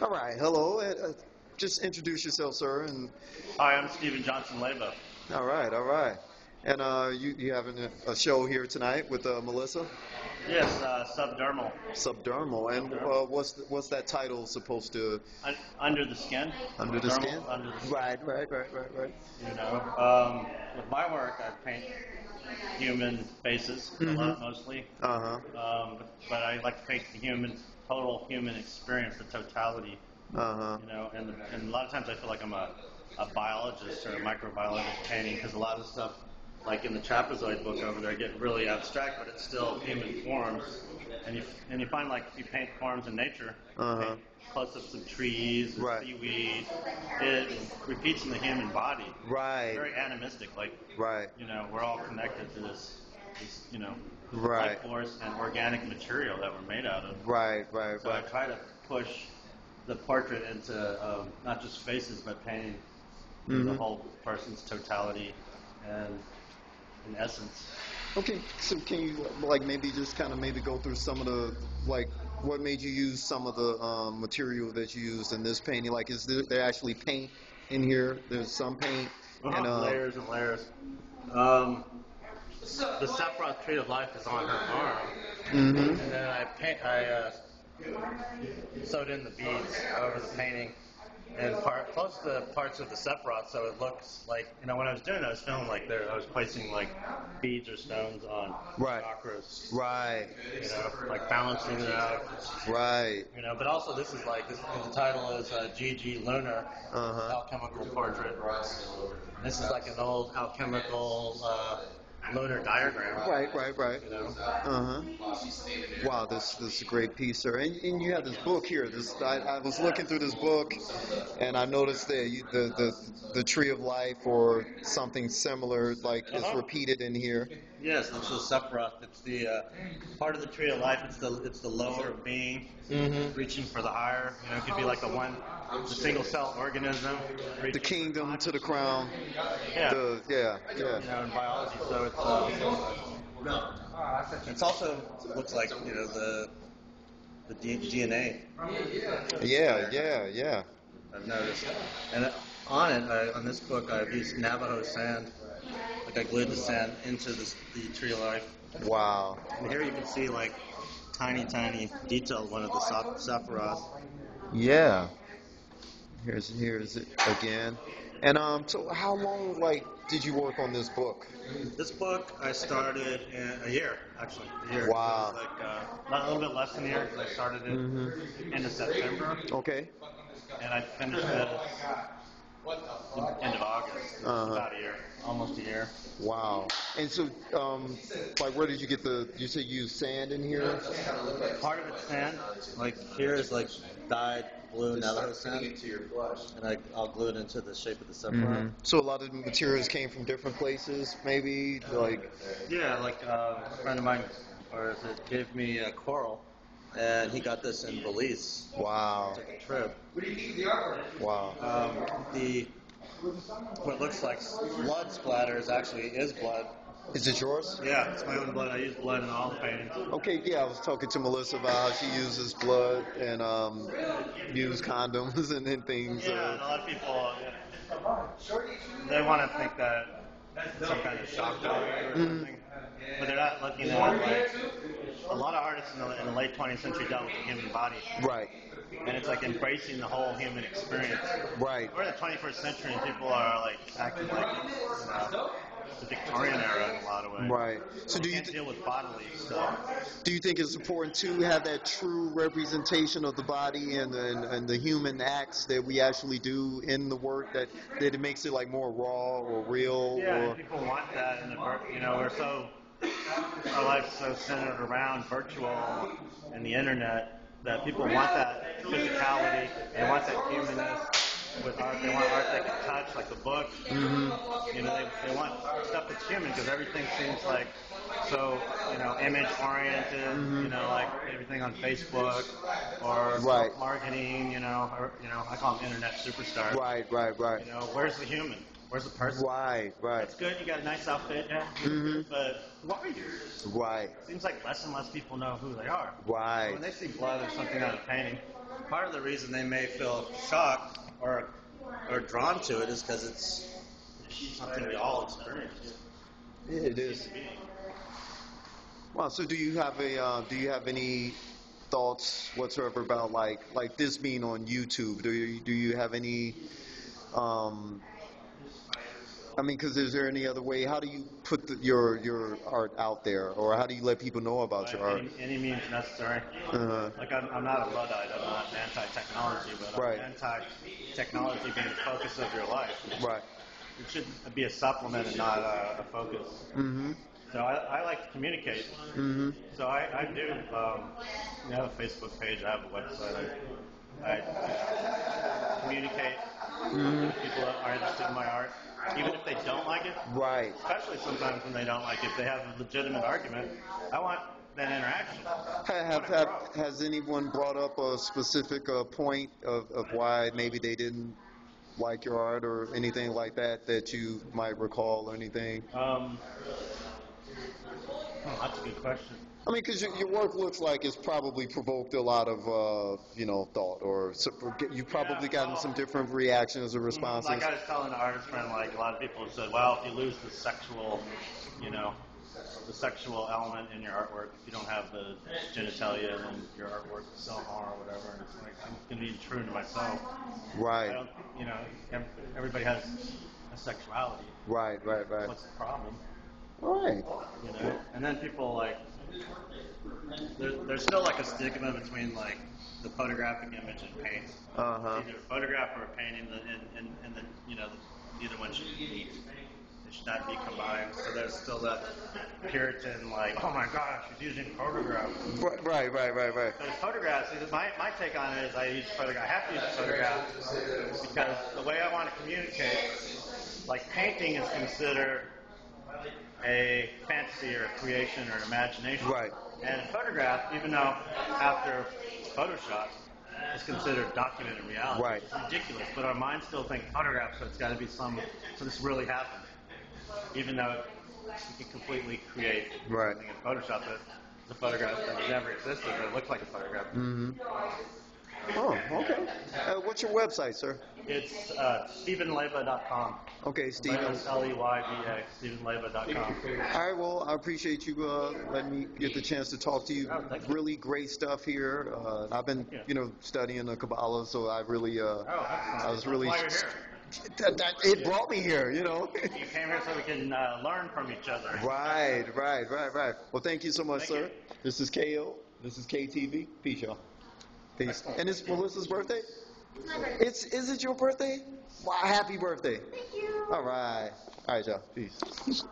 All right, hello. Just introduce yourself, sir. And Hi, I'm Steven Johnson Leyba. all right, all right. And you having a show here tonight with Melissa? Yes, subdermal. Subdermal. And what's that title supposed to? Under the skin. Under the skin. Under the skin. Right. You know, with my work, I paint human faces a lot, mostly. But I like to paint the total human experience, the totality. You know, and a lot of times I feel like I'm a biologist or a microbiologist painting, because a lot of the stuff, like in the trapezoid book over there, get really abstract, but it's still human forms. And you find, like, if you paint forms in nature, paint close-ups of trees, and seaweed, it repeats in the human body. Right. Very animistic, like, you know, we're all connected to this you know, life force and organic material that we're made out of. So I try to push the portrait into not just faces, but painting the whole person's totality and in essence. Okay, so can you maybe just kind of go through some of the what made you use some of the material that you used in this painting? Like, is there actually paint in here? There's some paint and layers and layers. The Sephiroth Tree of Life is on her arm, and then I sewed in the beads over the painting and close to the parts of the Sephiroth, so it looks like, you know, when I was doing it, I was feeling like I was placing like beads or stones on chakras. You know, like balancing it out. You know, but also this is like, the title is GG Lunar Alchemical Portrait. This is like an old alchemical lunar diagram. Right. You know? Wow, this is a great piece, sir. And you have this book here. I was looking through this book, and I noticed that the Tree of Life or something similar, like, is repeated in here. Yes, it's the Sephiroth. It's the part of the Tree of Life. It's the lower being reaching for the higher. You know, it could be like the single cell organism. The kingdom to the crown. You know, in biology, so it's also looks like, you know, the DNA. Yeah. I've noticed, and on this book, I've used Navajo sand. Like, I glued the sand into the Tree of Life. Wow. And here you can see, like, tiny detail one of the Sephiroth. Yeah. Here's it again. And so how long did you work on this book? This book I started in a year, actually. A year. Wow. It was like a little bit less than a year, because I started it end of September. Okay. And I finished it end of August. About a year, almost a year. Wow. And so, where did you get you said you used sand in here? Part of it's sand. Like, here is like dyed blue Navajo sand, and I'll glue it into the shape of the Sephiroth. So a lot of the materials came from different places, maybe? Yeah, like a friend of mine gave me a coral, and he got this in Belize. Wow. Took a trip. What do you think of the artwork? Wow. What looks like blood splatters actually is blood. Is it yours? Yeah, it's my own blood. I use blood in all the paintings. Okay, yeah, I was talking to Melissa about how she uses blood and use condoms and things. Yeah, and a lot of people, they want to think that some kind of shock value or something, but they're not looking at, like, a lot of artists in the late 20th century dealt with the human body. Right. And it's like embracing the whole human experience. Right. We're in the 21st century, and people are like acting like, you know, the Victorian era in a lot of ways. Right. So you can't deal with bodily stuff. Do you think it's important to have that true representation of the body and the human acts that we actually do in the work, that it makes it like more raw or real? Yeah, and people want that, and you know, our life's so centered around virtual and the internet that people want that physicality, they want that humanness. With art, they want art they can touch, like the book. You know, they want stuff that's human, because everything seems like so, you know, image oriented. You know, like everything on Facebook or marketing. You know, I call them internet superstars. Right. You know, where's the human? Where's the person? Right, right. That's good. You got a nice outfit, yeah. But who are you? Right. Seems like less and less people know who they are. Right. So when they see blood or something on a painting, part of the reason they may feel shocked or drawn to it is because it's something we all experience. Yeah, it is. Wow. So do you have any thoughts whatsoever about like this being on YouTube? Do you have any I mean, because is there any other way? How do you put your art out there, or how do you let people know about your art? Any means necessary. Like I'm not a Luddite. I'm not anti-technology, but Right. I'm anti-technology being the focus of your life. Right. It should be a supplement and not a focus. So I like to communicate. So I do. I have a Facebook page. I have a website. I communicate with people that are interested in my art, even if they don't like it. Right. Especially sometimes when they don't like it, if they have a legitimate argument. I want that interaction. Has anyone brought up a specific point of why maybe they didn't like your art or anything like that you might recall or anything? That's a good question. I mean, because your work looks like it's probably provoked a lot of, thought, or you've probably gotten some different reactions or responses. Like I was telling an artist friend, like a lot of people have said, well, if you lose the sexual element in your artwork, if you don't have the genitalia, then your artwork is self-harm or whatever. And it's like, I'm going to be true to myself. Right. I don't, everybody has a sexuality. Right. What's the problem? Right. And then people like, there's still like a stigma between like the photographic image and paint. It's either a photograph or a painting, and neither one should meet. They should not be combined. So there's still that Puritan like, oh my gosh, she's using photograph. Right. Because photographs, my take on it is I use photograph. I have to use a photograph because the way I want to communicate, like painting is considered a fantasy or a creation or an imagination. Right. And a photograph, even though after Photoshop, is considered documented reality. Right. It's ridiculous, but our minds still think photograph, so it's got to be so this really happened. Even though you can completely create something in Photoshop that is a photograph that never existed, but it looks like a photograph. Oh, okay. What's your website, sir? It's StevenLeyba.com. Okay, Steven. Leyba, StevenLeyba.com. All right, well, I appreciate you letting me get the chance to talk to you. Really great stuff here. I've been, studying the Kabbalah, so I really, I was really. It brought me here, You came here so we can learn from each other. Right. Well, thank you so much, sir. This is KO. This is KTV. Peace, y'all. Peace. And it's Melissa's birthday? It's my birthday. Is it your birthday? Wow, happy birthday. Thank you. All right, y'all. Peace. Peace.